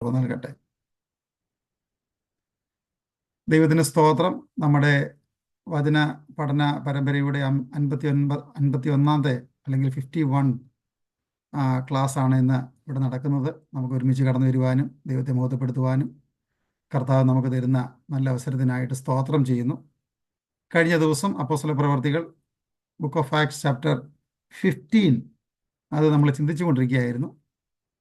നൽകട്ടെ. ദൈവത്തിന് സ്തോത്രം. നമ്മുടെ വചന പഠന പരമ്പരയുടെ 51 അല്ലെങ്കിൽ 51 ക്ലാസ് ആണ് ഇന്ന് ഇവിടെ നടക്കുന്നത്. നമുക്ക് ഒരുമിച്ച് കടന്നു വരുവാനും ദൈവത്തെ മഹത്വപ്പെടുത്തുവാനും കർത്താവ് നമുക്ക് തരുന്ന നല്ല അവസരത്തിനായിട്ട് സ്തോത്രം ചെയ്യുന്നു. കഴിഞ്ഞ ദിവസം അപ്പോസ്തല പ്രവർത്തികൾ ബുക്ക് ഓഫ് ആക്ട്സ് ചാപ്റ്റർ 15 അത് നമ്മൾ ചിന്തിച്ചുകൊണ്ടിരിക്കുകയായിരുന്നു.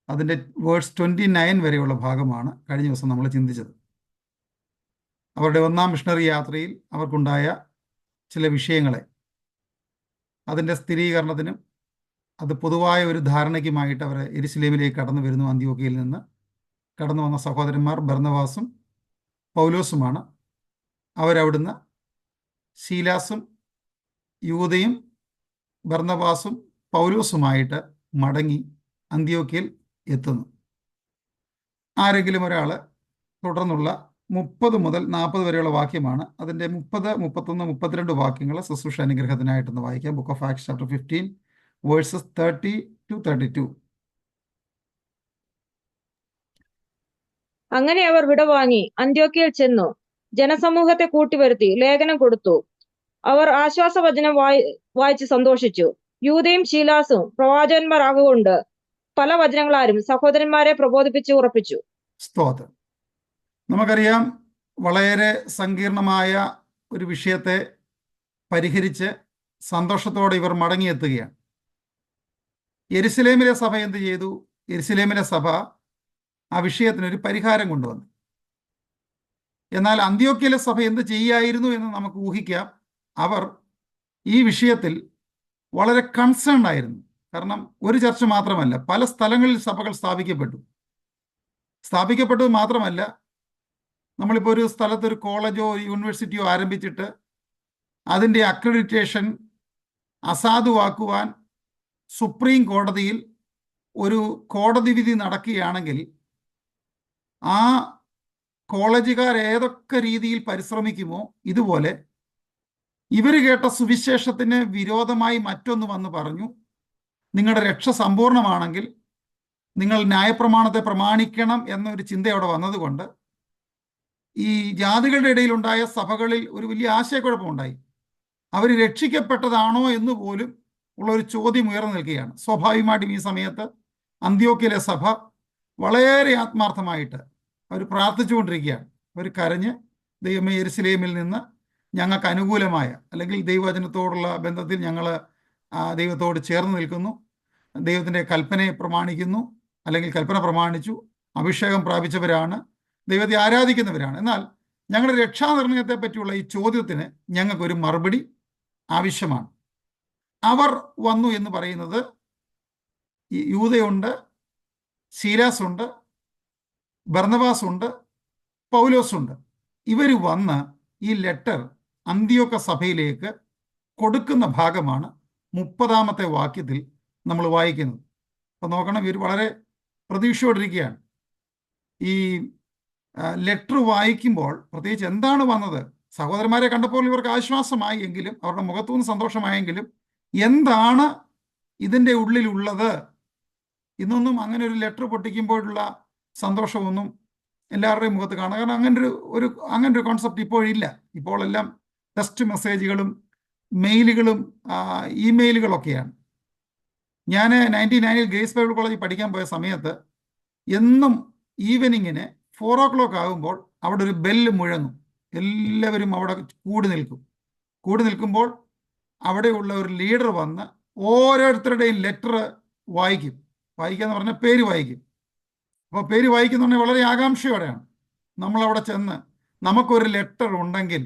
അതിൻ്റെ വേഴ്സ് 29 വരെയുള്ള ഭാഗമാണ് കഴിഞ്ഞ ദിവസം നമ്മൾ ചിന്തിച്ചത്. അവരുടെ ഒന്നാം മിഷണറി യാത്രയിൽ അവർക്കുണ്ടായ ചില വിഷയങ്ങളെ അതിൻ്റെ സ്ഥിരീകരണത്തിനും അത് പൊതുവായ ഒരു ധാരണയ്ക്കുമായിട്ട് അവർ യെരുശലേമിലേക്ക് കടന്നു വരുന്നു. അന്ത്യോക്യയിൽ നിന്ന് കടന്നു വന്ന സഹോദരന്മാർ ബർന്നബാസും പൗലോസുമാണ്. അവരവിടുന്ന് ശീലാസും യൂദയും ബർന്നബാസും പൗലോസുമായിട്ട് മടങ്ങി അന്ത്യോക്യയിൽ എത്തുന്നു. ആരെങ്കിലും ഒരാൾ തുടർന്നുള്ള 30 മുതൽ 40 വരെയുള്ള വാക്യമാണ്. അതിൻ്റെ 30, 31, 32 വാക്യങ്ങൾ ശുശ്രൂഷ അനുഗ്രഹത്തിനായിട്ടൊന്ന് വായിക്കാം. Book of acts chapter 15 versus 30 to 32. അങ്ങനെ അവർ വിടവാങ്ങി അന്ത്യോക്യയിൽ ചെന്നു ജനസമൂഹത്തെ കൂട്ടിവരുത്തി ലേഖനം കൊടുത്തു. അവർ ആശ്വാസവചനം വായിച്ച് സന്തോഷിച്ചു. യൂദയും ശീലാസും പ്രവാചകന്മാർ ആകൊണ്ട് പല വചനങ്ങളാരും സഹോദരന്മാരെ പ്രബോധിപ്പിച്ച് ഉറപ്പിച്ചു. സ്തോത്രം. നമുക്കറിയാം, വളരെ സങ്കീർണമായ ഒരു വിഷയത്തെ പരിഹരിച്ച് സന്തോഷത്തോടെ ഇവർ മടങ്ങിയെത്തുകയാണ്. യെരുശലേമിലെ സഭ എന്ത് ചെയ്തു? യെരുശലേമിലെ സഭ ആ വിഷയത്തിനൊരു പരിഹാരം കൊണ്ടുവന്നു. എന്നാൽ അന്ത്യോക്യയിലെ സഭ എന്ത് ചെയ്യായിരുന്നു എന്ന് നമുക്ക് ഊഹിക്കാം. അവർ ഈ വിഷയത്തിൽ വളരെ കൺസേൺ ആയിരുന്നു. കാരണം ഒരു ചർച്ച മാത്രമല്ല, പല സ്ഥലങ്ങളിൽ സഭകൾ സ്ഥാപിക്കപ്പെട്ടത് മാത്രമല്ല, നമ്മളിപ്പോൾ ഒരു സ്ഥലത്ത് ഒരു കോളേജോ യൂണിവേഴ്സിറ്റിയോ ആരംഭിച്ചിട്ട് അതിൻ്റെ അക്രഡിറ്റേഷൻ അസാധുവാക്കുവാൻ സുപ്രീം കോടതിയിൽ ഒരു കോടതി വിധി നടക്കുകയാണെങ്കിൽ ആ കോളേജുകാർ ഏതൊക്കെ രീതിയിൽ പരിശ്രമിക്കുമോ, ഇതുപോലെ ഇവർ കേട്ട സുവിശേഷത്തിന് വിരോധമായി മറ്റൊന്ന് വന്ന് പറഞ്ഞു, നിങ്ങളുടെ രക്ഷ സമ്പൂർണ്ണമാണെങ്കിൽ നിങ്ങൾ ന്യായപ്രമാണത്തെ പ്രമാണിക്കണം എന്നൊരു ചിന്ത അവിടെ വന്നതുകൊണ്ട് ഈ ജാതികളുടെ ഇടയിലുണ്ടായ സഭകളിൽ ഒരു വലിയ ആശയക്കുഴപ്പമുണ്ടായി. അവർ രക്ഷിക്കപ്പെട്ടതാണോ എന്ന് പോലും ഉള്ളൊരു ചോദ്യം ഉയർന്നു നിൽക്കുകയാണ്. സ്വാഭാവികമായിട്ടും ഈ സമയത്ത് അന്ത്യോക്യയിലെ സഭ വളരെ ആത്മാർത്ഥമായിട്ട് അവർ പ്രാർത്ഥിച്ചുകൊണ്ടിരിക്കുകയാണ്. അവർ കരഞ്ഞ്, ദൈവമേ, യെരുശലേമിൽ നിന്ന് ഞങ്ങൾക്ക് അനുകൂലമായ അല്ലെങ്കിൽ ദൈവവചനത്തോടുള്ള ബന്ധത്തിൽ ഞങ്ങൾ ദൈവത്തോട് ചേർന്ന് നിൽക്കുന്നു, ദൈവത്തിൻ്റെ കൽപ്പനയെ പ്രമാണിക്കുന്നു, അല്ലെങ്കിൽ കൽപ്പന പ്രമാണിച്ചു, അഭിഷേകം പ്രാപിച്ചവരാണ്, ദൈവത്തെ ആരാധിക്കുന്നവരാണ്. എന്നാൽ ഞങ്ങളുടെ രക്ഷാനിർണയത്തെ പറ്റിയുള്ള ഈ ചോദ്യത്തിന് ഞങ്ങൾക്കൊരു മറുപടി ആവശ്യമാണ്. അവർ വന്നു എന്ന് പറയുന്നത് യൂദയുണ്ട്, ശീലാസുണ്ട്, ബർന്നബാസുണ്ട്, പൗലോസുണ്ട്. ഇവർ വന്ന് ഈ ലെറ്റർ അന്ത്യോക്യ സഭയിലേക്ക് കൊടുക്കുന്ന ഭാഗമാണ് 30-ാമത്തെ വാക്യത്തിൽ നമ്മൾ വായിക്കുന്നത്. അപ്പം നോക്കണം, ഇവർ വളരെ പ്രതീക്ഷയോടിരിക്കുകയാണ്. ഈ ലെറ്റർ വായിക്കുമ്പോൾ പ്രത്യേകിച്ച് എന്താണ് വന്നത്? സഹോദരന്മാരെ കണ്ടപ്പോൾ ഇവർക്ക് ആശ്വാസമായി എങ്കിലും, അവരുടെ മുഖത്തുനിന്ന് സന്തോഷമായെങ്കിലും, എന്താണ് ഇതിൻ്റെ ഉള്ളിലുള്ളത്? ഇന്നൊന്നും അങ്ങനെ ഒരു ലെറ്റർ പൊട്ടിക്കുമ്പോഴുള്ള സന്തോഷമൊന്നും എല്ലാവരുടെയും മുഖത്ത് കാണുക. കാരണം അങ്ങനെ ഒരു കോൺസെപ്റ്റ് ഇപ്പോഴില്ല. ഇപ്പോഴെല്ലാം ടെക്സ്റ്റ് മെസ്സേജുകളും മെയിലുകളും ഇമെയിലുകളൊക്കെയാണ്. ഞാൻ 99 ഗ്രേസ് ബൈബിൾ കോളേജിൽ പഠിക്കാൻ പോയ സമയത്ത് എന്നും ഈവനിങ്ങിന് 4 o'clock ആകുമ്പോൾ അവിടെ ഒരു ബെല്ല് മുഴങ്ങും. എല്ലാവരും അവിടെ കൂടി നിൽക്കുമ്പോൾ അവിടെയുള്ള ഒരു ലീഡർ വന്ന് ഓരോരുത്തരുടെയും ലെറ്റർ വായിക്കുക എന്ന് പറഞ്ഞാൽ പേര് വായിക്കും. അപ്പോൾ പേര് വായിക്കുന്നുണ്ടെങ്കിൽ വളരെ ആകാംക്ഷയോടെയാണ് നമ്മളവിടെ ചെന്ന്, നമുക്കൊരു ലെറ്റർ ഉണ്ടെങ്കിൽ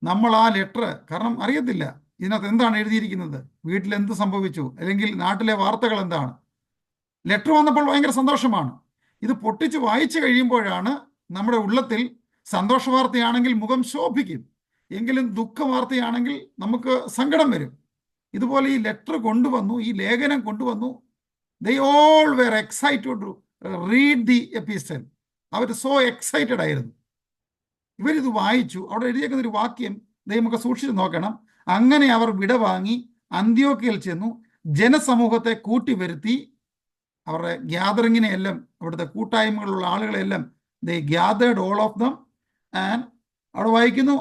നമ്മൾ ആ ലെറ്റർ, കാരണം അറിയത്തില്ല ഇതിനകത്ത് എന്താണ് എഴുതിയിരിക്കുന്നത്, വീട്ടിൽ എന്ത് സംഭവിച്ചു, അല്ലെങ്കിൽ നാട്ടിലെ വാർത്തകൾ എന്താണ്. ലെറ്റർ വന്നപ്പോൾ ഭയങ്കര സന്തോഷമാണ്. ഇത് പൊട്ടിച്ച് വായിച്ചു കഴിയുമ്പോഴാണ് നമ്മുടെ ഉള്ളത്തിൽ സന്തോഷ വാർത്തയാണെങ്കിൽ മുഖം ശോഭിക്കും, എങ്കിലും ദുഃഖ വാർത്തയാണെങ്കിൽ നമുക്ക് സങ്കടം വരും. ഇതുപോലെ ഈ ലെറ്റർ കൊണ്ടുവന്നു, ഈ ലേഖനം കൊണ്ടുവന്നു. They all were excited to read the epistle. അവർ സോ എക്സൈറ്റഡ് ആയിരുന്നു. ഇവരിത് വായിച്ചു. അവിടെ എഴുതിയേക്കുന്ന ഒരു വാക്യം നമുക്ക് സൂക്ഷിച്ച് നോക്കണം. അങ്ങനെ അവർ വിടവാങ്ങി അന്ത്യോക്യയിൽ ചെന്നു ജനസമൂഹത്തെ കൂട്ടിവരുത്തി അവരുടെ ഗ്യാതറിങ്ങിനെ എല്ലാം, അവിടുത്തെ കൂട്ടായ്മകളുള്ള ആളുകളെല്ലാം they gathered all of them. And അവിടെ വായിക്കുന്നു,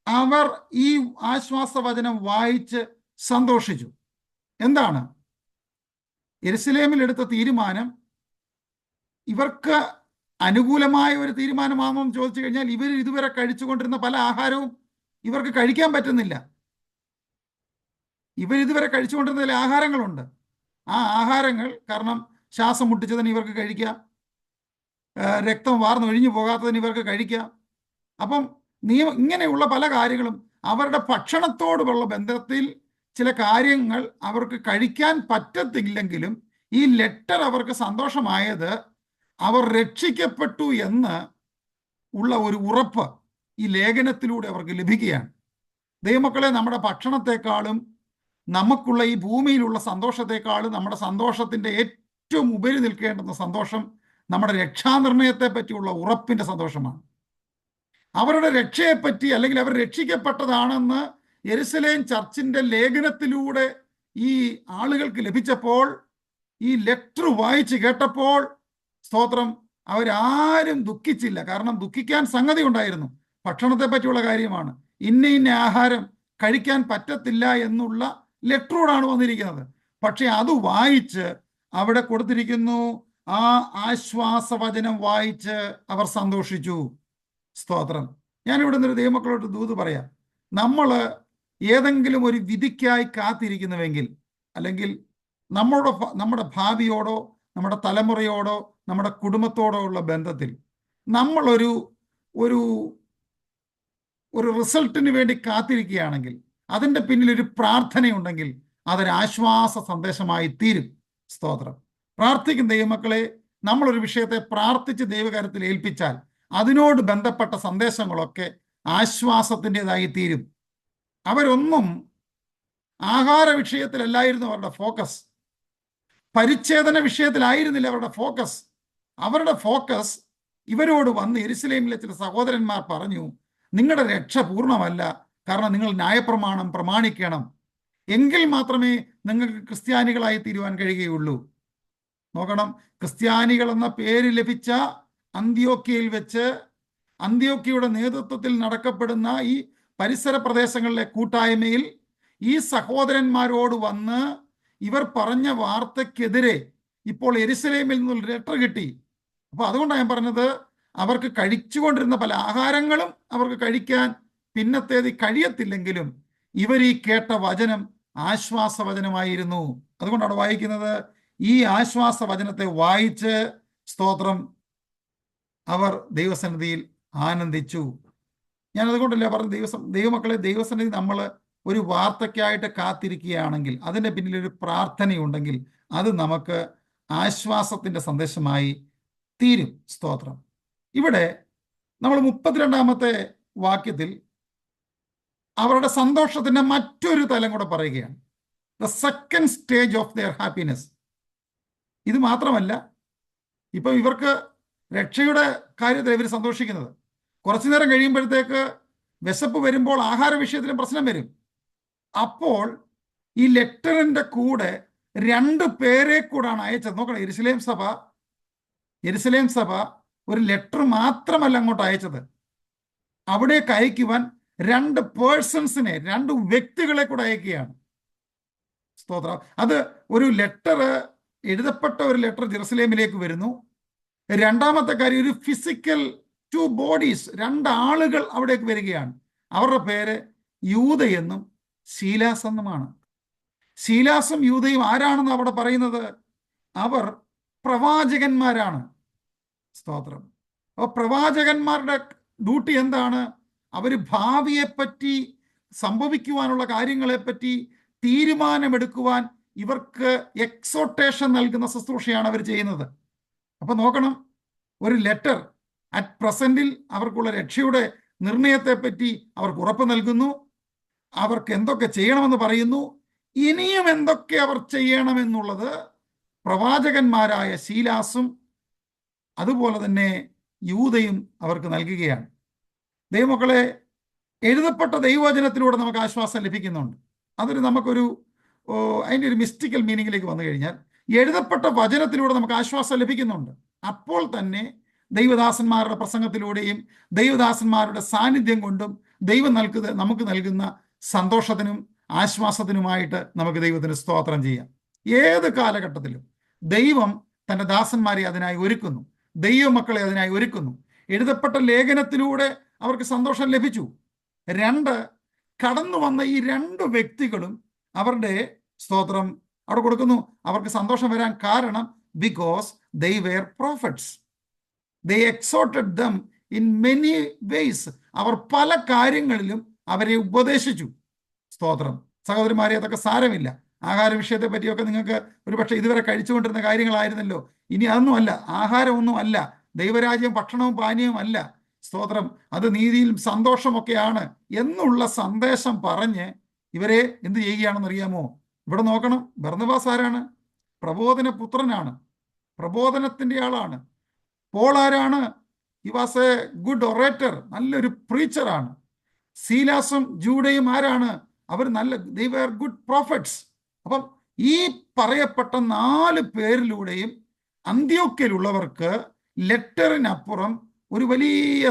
അവർ ഈ ആശ്വാസവചനം വായിച്ച് സന്തോഷിച്ചു. എന്താണ് യെരുശലേമിൽ എടുത്ത തീരുമാനം? ഇവർക്ക് അനുകൂലമായ ഒരു തീരുമാനമാണോ എന്ന് ചോദിച്ചു കഴിഞ്ഞാൽ, ഇവർ ഇതുവരെ കഴിച്ചുകൊണ്ടിരുന്ന പല ആഹാരവും ഇവർക്ക് കഴിക്കാൻ പറ്റുന്നില്ല. ഇവരിതുവരെ കഴിച്ചുകൊണ്ടിരുന്ന ചില ആഹാരങ്ങളുണ്ട്. ആ ആഹാരങ്ങൾ കാരണം ശ്വാസം മുട്ടിച്ചതിന് ഇവർക്ക് കഴിക്കാം, രക്തം വാർന്നൊഴിഞ്ഞു പോകാത്തതിന് ഇവർക്ക് കഴിക്കാം. അപ്പം ഇങ്ങനെയുള്ള പല കാര്യങ്ങളും അവരുടെ ഭക്ഷണത്തോടുള്ള ബന്ധത്തിൽ ചില കാര്യങ്ങൾ അവർക്ക് കഴിക്കാൻ പറ്റത്തില്ലെങ്കിലും ഈ ലെറ്റർ അവർക്ക് സന്തോഷമായത് അവർ രക്ഷിക്കപ്പെട്ടു എന്ന് ഉള്ള ഒരു ഉറപ്പ് ഈ ലേഖനത്തിലൂടെ അവർക്ക് ലഭിക്കുകയാണ്. ദൈവമക്കളെ, നമ്മുടെ ഭക്ഷണത്തെക്കാളും നമുക്കുള്ള ഈ ഭൂമിയിലുള്ള സന്തോഷത്തെക്കാളും നമ്മുടെ സന്തോഷത്തിൻ്റെ ഏറ്റവും ഉപരി നിൽക്കേണ്ടുന്ന സന്തോഷം നമ്മുടെ രക്ഷാനിർണയത്തെ പറ്റിയുള്ള ഉറപ്പിൻ്റെ സന്തോഷമാണ്. അവരുടെ രക്ഷയെപ്പറ്റി, അല്ലെങ്കിൽ അവർ രക്ഷിക്കപ്പെട്ടതാണെന്ന് യെരുശലേം ചർച്ചിൻ്റെ ലേഖനത്തിലൂടെ ഈ ആളുകൾക്ക് ലഭിച്ചപ്പോൾ, ഈ ലെറ്റർ വായിച്ച് കേട്ടപ്പോൾ, സ്തോത്രം, അവരാരും ദുഃഖിച്ചില്ല. കാരണം ദുഃഖിക്കാൻ സംഗതി ഉണ്ടായിരുന്നു. ഭക്ഷണത്തെ പറ്റിയുള്ള കാര്യമാണ്. ഇന്ന ആഹാരം കഴിക്കാൻ പറ്റത്തില്ല എന്നുള്ള ലെറ്ററോടാണ് വന്നിരിക്കുന്നത്. പക്ഷെ അത് വായിച്ച് അവിടെ കൊടുത്തിരിക്കുന്നു, ആ ആശ്വാസവചനം വായിച്ച് അവർ സന്തോഷിച്ചു. സ്തോത്രം. ഞാനിവിടെ നിന്നൊരു ദൈവമക്കളോട് ദൂത് പറയാം. നമ്മൾ ഏതെങ്കിലും ഒരു വിധിക്കായി കാത്തിരിക്കുന്നുവെങ്കിൽ, അല്ലെങ്കിൽ നമ്മുടെ ഭാവിയോടോ നമ്മുടെ തലമുറയോടോ നമ്മുടെ കുടുംബത്തോടോ ഉള്ള ബന്ധത്തിൽ നമ്മളൊരു ഒരു ഒരു റിസൾട്ടിന് വേണ്ടി കാത്തിരിക്കുകയാണെങ്കിൽ, അതിൻ്റെ പിന്നിലൊരു പ്രാർത്ഥനയുണ്ടെങ്കിൽ അതൊരാശ്വാസ സന്ദേശമായി തീരും. സ്തോത്രം. പ്രാർത്ഥിക്കും ദൈവമക്കളെ, നമ്മളൊരു വിഷയത്തെ പ്രാർത്ഥിച്ച് ദൈവകരത്തിൽ ഏൽപ്പിച്ചാൽ അതിനോട് ബന്ധപ്പെട്ട സന്ദേശങ്ങളൊക്കെ ആശ്വാസത്തിൻ്റെതായി തീരും. അവരൊന്നും ആഹാര വിഷയത്തിലല്ലായിരുന്നു അവരുടെ ഫോക്കസ്, പരിച്ഛേദന വിഷയത്തിലായിരുന്നില്ല അവരുടെ ഫോക്കസ്. അവരുടെ ഫോക്കസ് ഇവരോട് വന്ന് യെരുശലേമിലെ ചില സഹോദരന്മാർ പറഞ്ഞു, നിങ്ങളുടെ രക്ഷ പൂർണ്ണമല്ല, കാരണം നിങ്ങൾ ന്യായപ്രമാണം പ്രമാണിക്കണം, എങ്കിൽ മാത്രമേ നിങ്ങൾക്ക് ക്രിസ്ത്യാനികളായി തീരുവാൻ കഴിയുകയുള്ളൂ. നോക്കണം, ക്രിസ്ത്യാനികൾ എന്ന പേര് ലഭിച്ച അന്ത്യോക്യയിൽ വെച്ച്, അന്ത്യോക്യയുടെ നേതൃത്വത്തിൽ നടക്കപ്പെടുന്ന ഈ പരിസര പ്രദേശങ്ങളിലെ കൂട്ടായ്മയിൽ ഈ സഹോദരന്മാരോട് വന്ന് ഇവർ പറഞ്ഞ വാർത്തയ്ക്കെതിരെ ഇപ്പോൾ യെരുശലേമിൽ നിന്നൊരു ലെറ്റർ കിട്ടി. അപ്പോൾ അതുകൊണ്ടാണ് ഞാൻ പറഞ്ഞത്, അവർക്ക് കഴിച്ചുകൊണ്ടിരുന്ന പല ആഹാരങ്ങളും അവർക്ക് കഴിക്കാൻ പിന്നത്തേത് കഴിയത്തില്ലെങ്കിലും ഇവർ ഈ കേട്ട വചനം ആശ്വാസവചനമായിരുന്നു. അതുകൊണ്ടാണ് വായിക്കുന്നത്, ഈ ആശ്വാസവചനത്തെ വായിച്ച്, സ്തോത്രം, അവർ ദൈവസന്നിധിയിൽ ആനന്ദിച്ചു. ഞാൻ അതുകൊണ്ടല്ലേ പറഞ്ഞ ദൈവമക്കളെ, ദൈവസന്നിധി നമ്മൾ ഒരു വാർത്തയ്ക്കായിട്ട് കാത്തിരിക്കുകയാണെങ്കിൽ അതിൻ്റെ പിന്നിലൊരു പ്രാർത്ഥനയുണ്ടെങ്കിൽ അത് നമുക്ക് ആശ്വാസത്തിൻ്റെ സന്ദേശമായി തീരും. സ്തോത്രം. ഇവിടെ നമ്മൾ 32-ാമത്തെ വാക്യത്തിൽ അവരുടെ സന്തോഷത്തിൻ്റെ മറ്റൊരു തലം കൂടെ പറയുകയാണ്. The second stage of their happiness. ഇത് മാത്രമല്ല, ഇപ്പം ഇവർക്ക് രക്ഷയുടെ കാര്യത്തിൽ ഇവർ സന്തോഷിക്കുന്നത്, കുറച്ചു നേരം കഴിയുമ്പോഴത്തേക്ക് വിശപ്പ് വരുമ്പോൾ ആഹാര വിഷയത്തിലും പ്രശ്നം വരും. അപ്പോൾ ഈ ലെറ്ററിൻ്റെ കൂടെ 2 പേരെ കൂടാണ് അയച്ചത്. നോക്കണം, യെരുശലേം സഭ ഒരു ലെറ്റർ മാത്രമല്ല അങ്ങോട്ട് അയച്ചത്, അവിടേക്ക് അയക്കുവാൻ 2 പേഴ്സൺസിനെ, 2 വ്യക്തികളെ കൂടെ അയക്കുകയാണ്. സ്തോത്രം. അത് ഒരു ലെറ്റർ, എഴുതപ്പെട്ട ഒരു ലെറ്റർ ജെറുസലേമിലേക്ക് വരുന്നു. രണ്ടാമത്തെ കാര്യം, ഒരു ഫിസിക്കൽ 2 ബോഡീസ്, 2 ആളുകൾ അവിടേക്ക് വരികയാണ്. അവരുടെ പേര് യൂദയെന്നും ശീലാസ് എന്നുമാണ്. ശീലാസും യൂദയും ആരാണെന്ന് അവിടെ പറയുന്നത്? അവർ പ്രവാചകന്മാരാണ്. സ്തോത്രം. അപ്പോൾ പ്രവാചകന്മാരുടെ ഡ്യൂട്ടി എന്താണ്? അവർ ഭാവിയെപ്പറ്റി, സംഭവിക്കുവാനുള്ള കാര്യങ്ങളെപ്പറ്റി തീരുമാനമെടുക്കുവാൻ ഇവർക്ക് എക്സോട്ടേഷൻ നൽകുന്ന ശുശ്രൂഷയാണ് അവർ ചെയ്യുന്നത്. അപ്പം നോക്കണം, ഒരു ലെറ്റർ അറ്റ് പ്രസന്റിൽ അവർക്കുള്ള രക്ഷയുടെ നിർണയത്തെപ്പറ്റി അവർക്ക് ഉറപ്പ് നൽകുന്നു, അവർക്ക് എന്തൊക്കെ ചെയ്യണമെന്ന് പറയുന്നു, ഇനിയും എന്തൊക്കെ അവർ ചെയ്യണമെന്നുള്ളത് പ്രവാചകന്മാരായ ശീലാസും അതുപോലെ തന്നെ യൂദയും അവർക്ക് നൽകുകയാണ്. ദൈവമക്കളെ, എഴുതപ്പെട്ട ദൈവവചനത്തിലൂടെ നമുക്ക് ആശ്വാസം ലഭിക്കുന്നുണ്ട്. അതിന് നമുക്കൊരു അതിൻ്റെ ഒരു മിസ്റ്റിക്കൽ മീനിങ്ങിലേക്ക് വന്നു കഴിഞ്ഞാൽ, എഴുതപ്പെട്ട വചനത്തിലൂടെ നമുക്ക് ആശ്വാസം ലഭിക്കുന്നുണ്ട്. അപ്പോൾ തന്നെ ദൈവദാസന്മാരുടെ പ്രസംഗത്തിലൂടെയും ദൈവദാസന്മാരുടെ സാന്നിധ്യം കൊണ്ടും ദൈവം നമുക്ക് നൽകുന്ന സന്തോഷത്തിനും ആശ്വാസത്തിനുമായിട്ട് നമുക്ക് ദൈവത്തിന് സ്തോത്രം ചെയ്യാം. ഏത് കാലഘട്ടത്തിലും ദൈവം തൻ്റെ ദാസന്മാരെ അതിനായി ഒരുക്കുന്നു, ദൈവമക്കളെ അതിനായി ഒരുക്കുന്നു. എഴുതപ്പെട്ട ലേഖനത്തിലൂടെ അവർക്ക് സന്തോഷം ലഭിച്ചു. 2, കടന്നു വന്ന ഈ 2 വ്യക്തികളും അവരുടെ സ്തോത്രം അവിടെ കൊടുക്കുന്നു. അവർക്ക് സന്തോഷം വരാൻ കാരണം because they were prophets. They exhorted them in many ways. അവർ പല കാര്യങ്ങളിലും അവരെ ഉപദേശിച്ചു. സ്തോത്രം. സഹോദരന്മാരെ, അതൊക്കെ സാരമില്ല. ആഹാര വിഷയത്തെ പറ്റിയൊക്കെ നിങ്ങൾക്ക് ഒരുപക്ഷെ ഇതുവരെ കഴിച്ചുകൊണ്ടിരുന്ന കാര്യങ്ങളായിരുന്നല്ലോ. ഇനി അതൊന്നും അല്ല. ആഹാരമൊന്നും അല്ല. ദൈവരാജ്യം ഭക്ഷണവും പാനീയവും അല്ല. സ്തോത്രം. അത് നീതിയിലും സന്തോഷമൊക്കെയാണ് എന്നുള്ള സന്ദേശം പറഞ്ഞ് ഇവരെ എന്ത് ചെയ്യുകയാണെന്ന് അറിയാമോ? ഇവിടെ നോക്കണം. ബർന്നബാസ് ആരാണ്? പ്രബോധന പുത്രനാണ്, പ്രബോധനത്തിൻ്റെ ആളാണ്. പോൾ ആരാണ്? He was A good orator, നല്ലൊരു പ്രീച്ചറാണ്. സീലാസും ജൂഡയും ആരാണ്? അവർ they were good prophets. അപ്പം ഈ പറയപ്പെട്ട 4 പേരിലൂടെയും അന്ത്യോക്യയിലുള്ളവർക്ക് ലെറ്ററിനപ്പുറം ഒരു വലിയ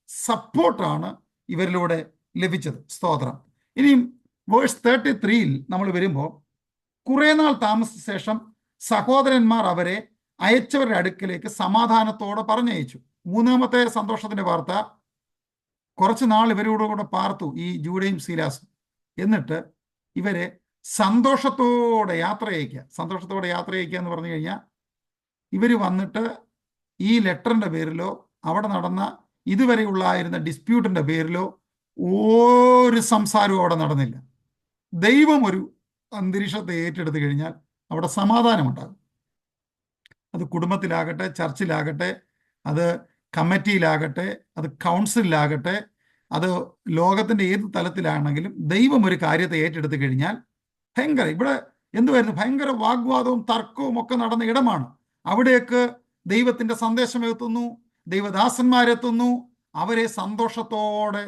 സപ്പോർട്ടാണ് ഇവരിലൂടെ ലഭിച്ചത്. സ്തോത്രം. ഇനിയും വേഴ്സ് 33 നമ്മൾ വരുമ്പോൾ, കുറെ നാൾ താമസിച്ച ശേഷം സഹോദരന്മാർ അവരെ അയച്ചവരുടെ അടുക്കലേക്ക് സമാധാനത്തോടെ പറഞ്ഞയച്ചു. 3ാമത്തെ സന്തോഷത്തിന്റെ വാർത്ത, കുറച്ച് നാൾ ഇവരോട് കൂടെ പാർത്തു ഈ ജൂഡയും സീലാസും. എന്നിട്ട് ഇവരെ സന്തോഷത്തോടെ യാത്ര അയക്കുക. സന്തോഷത്തോടെ യാത്ര അയക്കുക എന്ന് പറഞ്ഞു കഴിഞ്ഞാൽ ഇവർ വന്നിട്ട് ഈ ലെറ്ററിൻ്റെ പേരിലോ അവിടെ നടന്ന ഇതുവരെയുള്ളായിരുന്ന ഡിസ്പ്യൂട്ടിൻ്റെ പേരിലോ ഒരു സംസാരവും അവിടെ നടന്നില്ല. ദൈവം ഒരു അന്തരീക്ഷത്തെ ഏറ്റെടുത്തു കഴിഞ്ഞാൽ അവിടെ സമാധാനമുണ്ടാകും. അത് കുടുംബത്തിലാകട്ടെ, ചർച്ചിലാകട്ടെ, അത് കമ്മിറ്റിയിലാകട്ടെ, അത് കൗൺസിലാകട്ടെ, അത് ലോകത്തിൻ്റെ ഏത് തലത്തിലാണെങ്കിലും ദൈവം ഒരു കാര്യത്തെ ഏറ്റെടുത്തു കഴിഞ്ഞാൽ ഇവിടെ എന്തുവായിരുന്നു? ഭയങ്കര വാഗ്വാദവും തർക്കവും ഒക്കെ നടന്ന ഇടമാണ്. അവിടേക്ക് ദൈവത്തിൻ്റെ സന്ദേശം എത്തുന്നു, ദൈവദാസന്മാരെത്തുന്നു, അവരെ സന്തോഷത്തോടെ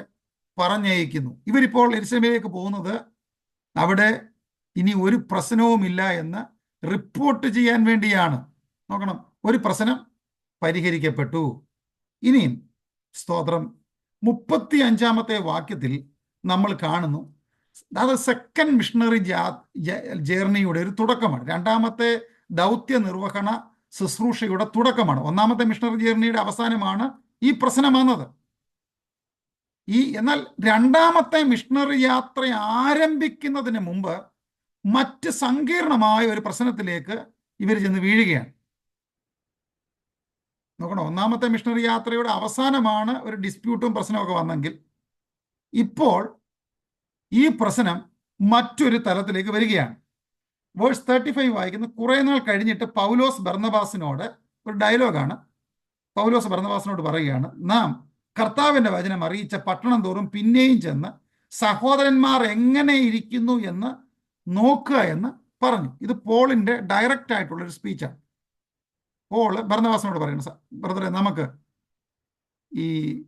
പറഞ്ഞയക്കുന്നു. ഇവരിപ്പോൾ യെരൂശലേമിലേക്ക് പോകുന്നത് അവിടെ ഇനി ഒരു പ്രശ്നവുമില്ല എന്ന് റിപ്പോർട്ട് ചെയ്യാൻ വേണ്ടിയാണ്. നോക്കണം, ഒരു പ്രശ്നം പരിഹരിക്കപ്പെട്ടു. ഇനിയും സ്തോത്രം 35ാമത്തെ വാക്യത്തിൽ നമ്മൾ കാണുന്നു, അത് സെക്കൻഡ് മിഷണറി ജേർണിയുടെ ഒരു തുടക്കമാണ്. 2ാമത്തെ ദൗത്യ നിർവഹണ ശുശ്രൂഷയുടെ തുടക്കമാണ്. 1ാമത്തെ മിഷണറി ജേർണിയുടെ അവസാനമാണ് ഈ പ്രശ്നം വന്നത്. എന്നാൽ 2ാമത്തെ മിഷണറി യാത്ര ആരംഭിക്കുന്നതിന് മുമ്പ് മറ്റ് സങ്കീർണമായ ഒരു പ്രശ്നത്തിലേക്ക് ഇവർ ചെന്ന് വീഴുകയാണ്. നോക്കണം, 1ാമത്തെ മിഷണറി യാത്രയുടെ അവസാനമാണ് ഒരു ഡിസ്പ്യൂട്ടും പ്രശ്നമൊക്കെ വന്നെങ്കിൽ, ഇപ്പോൾ ഈ പ്രശ്നം മറ്റൊരു തലത്തിലേക്ക് വരികയാണ്. വേഴ്സ് 35 വായിക്കുന്നു, കുറെ നാൾ കഴിഞ്ഞിട്ട് പൗലോസ് ബർന്നബാസിനോട്, ഒരു ഡയലോഗാണ്, പൗലോസ് ബർന്നബാസിനോട് പറയുകയാണ്, നാം കർത്താവിൻ്റെ വചനം അറിയിച്ച പട്ടണം തോറും പിന്നെയും ചെന്ന് സഹോദരന്മാർ എങ്ങനെ ഇരിക്കുന്നു എന്ന് നോക്കുക എന്ന് പറഞ്ഞു. ഇത് പോളിൻ്റെ ഡയറക്റ്റ് ആയിട്ടുള്ളൊരു സ്പീച്ചാണ്. പോൾ ബർന്നബാസിനോട് പറയുന്നത്, ബ്രദറെ, നമുക്ക്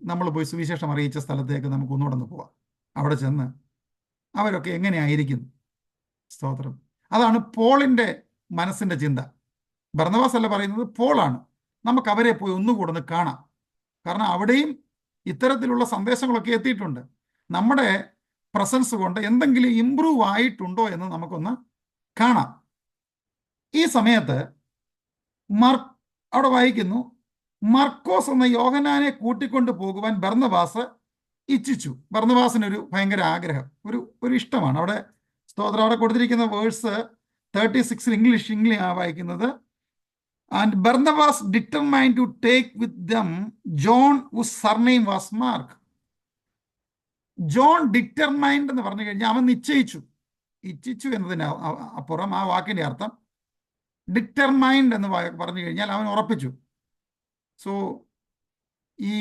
നമ്മൾ പോയി സുവിശേഷം അറിയിച്ച സ്ഥലത്തേക്ക് നമുക്ക് ഒന്നുകൂടെ പോവാം. അവിടെ ചെന്ന് അവരൊക്കെ എങ്ങനെയായിരിക്കുന്നു. സ്തോത്രം. അതാണ് പോളിൻ്റെ മനസ്സിൻ്റെ ചിന്ത. ബർന്നബാസ് അല്ല പറയുന്നത്, പോളാണ്. നമുക്ക് അവരെ പോയി ഒന്നുകൂടെ കാണാം. കാരണം അവിടെയും ഇത്തരത്തിലുള്ള സന്ദേശങ്ങളൊക്കെ എത്തിയിട്ടുണ്ട്. നമ്മുടെ പ്രസൻസ് കൊണ്ട് എന്തെങ്കിലും ഇമ്പ്രൂവ് ആയിട്ടുണ്ടോ എന്ന് നമുക്കൊന്ന് കാണാം. ഈ സമയത്ത് അവിടെ വായിക്കുന്നു, മർക്കോസ് എന്ന യോഹന്നാനെ കൂട്ടിക്കൊണ്ട് പോകുവാൻ ബർന്നബാസ് ഇച്ഛിച്ചു. ബർന്നബാസിനൊരു ഭയങ്കര ആഗ്രഹം, ഒരു ഇഷ്ടമാണ്. അവിടെ സ്തോത്രം, അവിടെ കൊടുത്തിരിക്കുന്ന വേഴ്സ് 36 ഇംഗ്ലീഷ് വായിക്കുന്നത്, and Barnabas determined to take with them John whose surname was Mark. John determined എന്ന് പറഞ്ഞു കഴിഞ്ഞാൽ അവൻ ഇച്ഛിച്ചു എന്നതിന് അപ്പുറം ആ വാക്കിന്റെ അർത്ഥം ഡിറ്റർമൈൻഡ് എന്ന് പറഞ്ഞു കഴിഞ്ഞാൽ അവൻ ഉറപ്പിച്ചു. സോ ഈ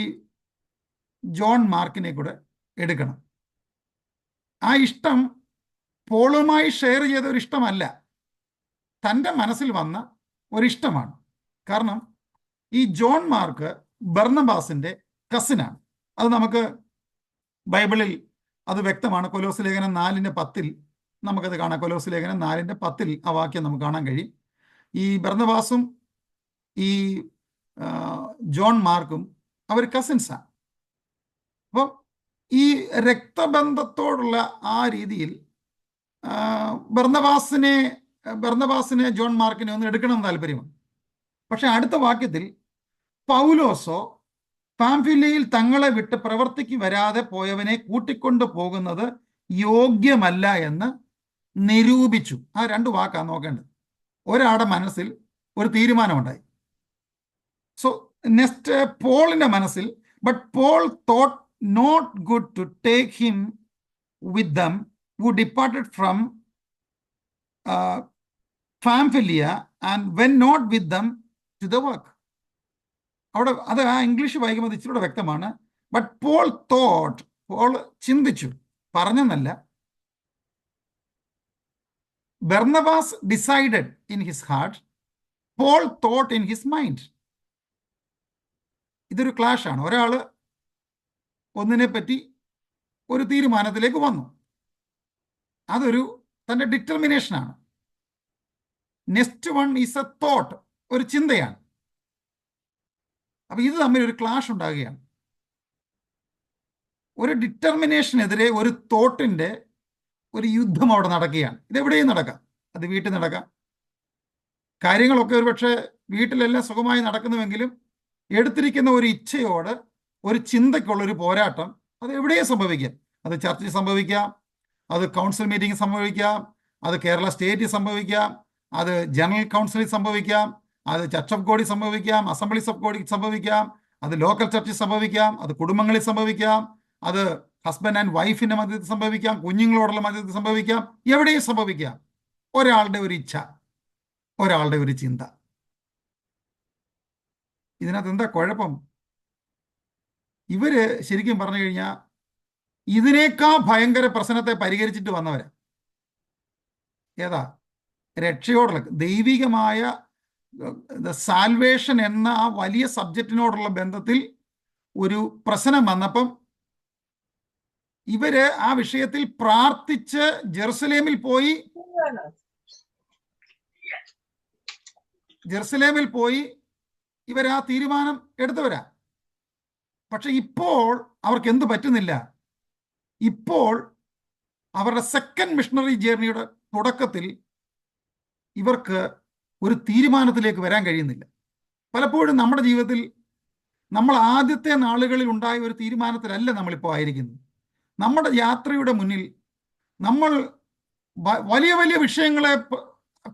ജോൺ മാർക്കിനെ കൂടെ എടുക്കണം. ആ ഇഷ്ടം പോളുമായി ഷെയർ ചെയ്ത ഒരു ഇഷ്ടമല്ല, തൻ്റെ മനസ്സിൽ വന്ന ഒരിഷ്ടമാണ്. കാരണം ഈ ജോൺ മാർക്ക് ബർന്നബാസിൻ്റെ കസിനാണ്. അത് നമുക്ക് ബൈബിളിൽ അത് വ്യക്തമാണ്. കൊലോസ് ലേഖനം 4:10 നമുക്കത് കാണാം. കൊലോസ് ലേഖനം 4:10 ആ വാക്യം നമുക്ക് കാണാൻ കഴിയും. ഈ ബർന്നബാസും ഈ ജോൺ മാർക്കും അവർ കസിൻസാണ്. അപ്പം ഈ രക്തബന്ധത്തോടുള്ള ആ രീതിയിൽ ബർന്നബാസിനെ ജോൺ മാർക്കിനെ ഒന്ന് എടുക്കണം താല്പര്യമാണ്. പക്ഷെ അടുത്ത വാക്യത്തിൽ പൗലോസോ പാംഫിലിയിൽ തങ്ങളെ വിട്ട് പ്രവർത്തിക്ക് വരാതെ പോയവനെ കൂട്ടിക്കൊണ്ടു പോകുന്നത് യോഗ്യമല്ല എന്ന് നിരൂപിച്ചു. ആ 2 വാക്കാണ് നോക്കേണ്ടത്. ഒരാളുടെ മനസ്സിൽ ഒരു തീരുമാനമുണ്ടായി. സോ നെക്സ്റ്റ് പോളിന്റെ മനസ്സിൽ, but Paul thought not good to take him with them who departed from Pamphylia and went not with them to the work. അവിടെ അത് ആ ഇംഗ്ലീഷ് വായിക്കുമ്പോൾ ഇച്ചിരി വ്യക്തമാണ്. ബട്ട് പോൾ തോട്ട്, പോൾ ചിന്തിച്ചു, പറഞ്ഞെന്നല്ല. Barnabas decided in his heart, Paul thought in his mind. ഇതൊരു clash ആണ്. ഒരാൾ ഒന്നിനെ പറ്റി ഒരു തീരുമാനത്തിലേക്ക് വന്നു, അതൊരു തൻ്റെ ഡിറ്റർമിനേഷനാണ്. Next one is a thought, ഒരു ചിന്തയാണ്. അപ്പൊ ഇത് തമ്മിൽ ഒരു ക്ലാഷ് ഉണ്ടാകുകയാണ്. ഒരു ഡിറ്റർമിനേഷനെതിരെ ഒരു തോട്ടിന്റെ ഒരു യുദ്ധം അവിടെ നടക്കുകയാണ്. ഇതെവിടെയും നടക്കാം. അത് വീട്ടിൽ നടക്കാം. കാര്യങ്ങളൊക്കെ ഒരു പക്ഷേ വീട്ടിലെല്ലാം സുഖമായി നടക്കുന്നുവെങ്കിലും എടുത്തിരിക്കുന്ന ഒരു ഇച്ഛയോട്, ഒരു ചിന്തയ്ക്കുള്ളൊരു പോരാട്ടം അത് എവിടെയും സംഭവിക്കാം. അത് ചർച്ചിൽ സംഭവിക്കാം, അത് കൗൺസിൽ മീറ്റിംഗ് സംഭവിക്കാം, അത് കേരള സ്റ്റേറ്റിൽ സംഭവിക്കാം, അത് ജനറൽ കൗൺസിലിൽ സംഭവിക്കാം, അത് ചർച്ച് ഓഫ് ഗോഡിൽ സംഭവിക്കാം, അസംബ്ലീസ് ഓഫ് ഗോഡിൽ സംഭവിക്കാം, അത് ലോക്കൽ ചർച്ചിൽ സംഭവിക്കാം, അത് കുടുംബങ്ങളിൽ സംഭവിക്കാം, അത് ഹസ്ബൻഡ് ആൻഡ് വൈഫിന്റെ മധ്യത്തിൽ സംഭവിക്കാം, കുഞ്ഞുങ്ങളോടുള്ള മധ്യത്തിൽ സംഭവിക്കാം, എവിടെയും സംഭവിക്കാം. ഒരാളുടെ ഒരു ഇച്ഛ, ഒരാളുടെ ഒരു ചിന്ത. ഇതിനകത്ത് എന്താ കുഴപ്പം? ഇവര് ശരിക്കും പറഞ്ഞു കഴിഞ്ഞാൽ ഇതിനേക്കാൾ ഭയങ്കര പ്രശ്നത്തെ പരിഹരിച്ചിട്ട് വന്നവരാ. ഏതാ? രക്ഷയോടുള്ള, ദൈവികമായ സാൽവേഷൻ എന്ന ആ വലിയ സബ്ജക്റ്റിനോടുള്ള ബന്ധത്തിൽ ഒരു പ്രശ്നം വന്നപ്പം ഇവര് ആ വിഷയത്തിൽ പ്രാർത്ഥിച്ച് ജെറുസലേമിൽ പോയി ഇവർ ആ തീരുമാനം എടുത്തവരാ. പക്ഷെ ഇപ്പോൾ അവർക്ക് എന്ത് പറ്റുന്നില്ല? ഇപ്പോൾ അവരുടെ സെക്കൻഡ് മിഷണറി ജേർണിയുടെ തുടക്കത്തിൽ ഇവർക്ക് ഒരു തീരുമാനത്തിലേക്ക് വരാൻ കഴിയുന്നില്ല. പലപ്പോഴും നമ്മുടെ ജീവിതത്തിൽ നമ്മൾ ആദ്യത്തെ നാളുകളിൽ ഉണ്ടായ ഒരു തീരുമാനത്തിലല്ല നമ്മളിപ്പോൾ ആയിരിക്കുന്നത്. നമ്മുടെ യാത്രയുടെ മുന്നിൽ നമ്മൾ വലിയ വലിയ വിഷയങ്ങളെ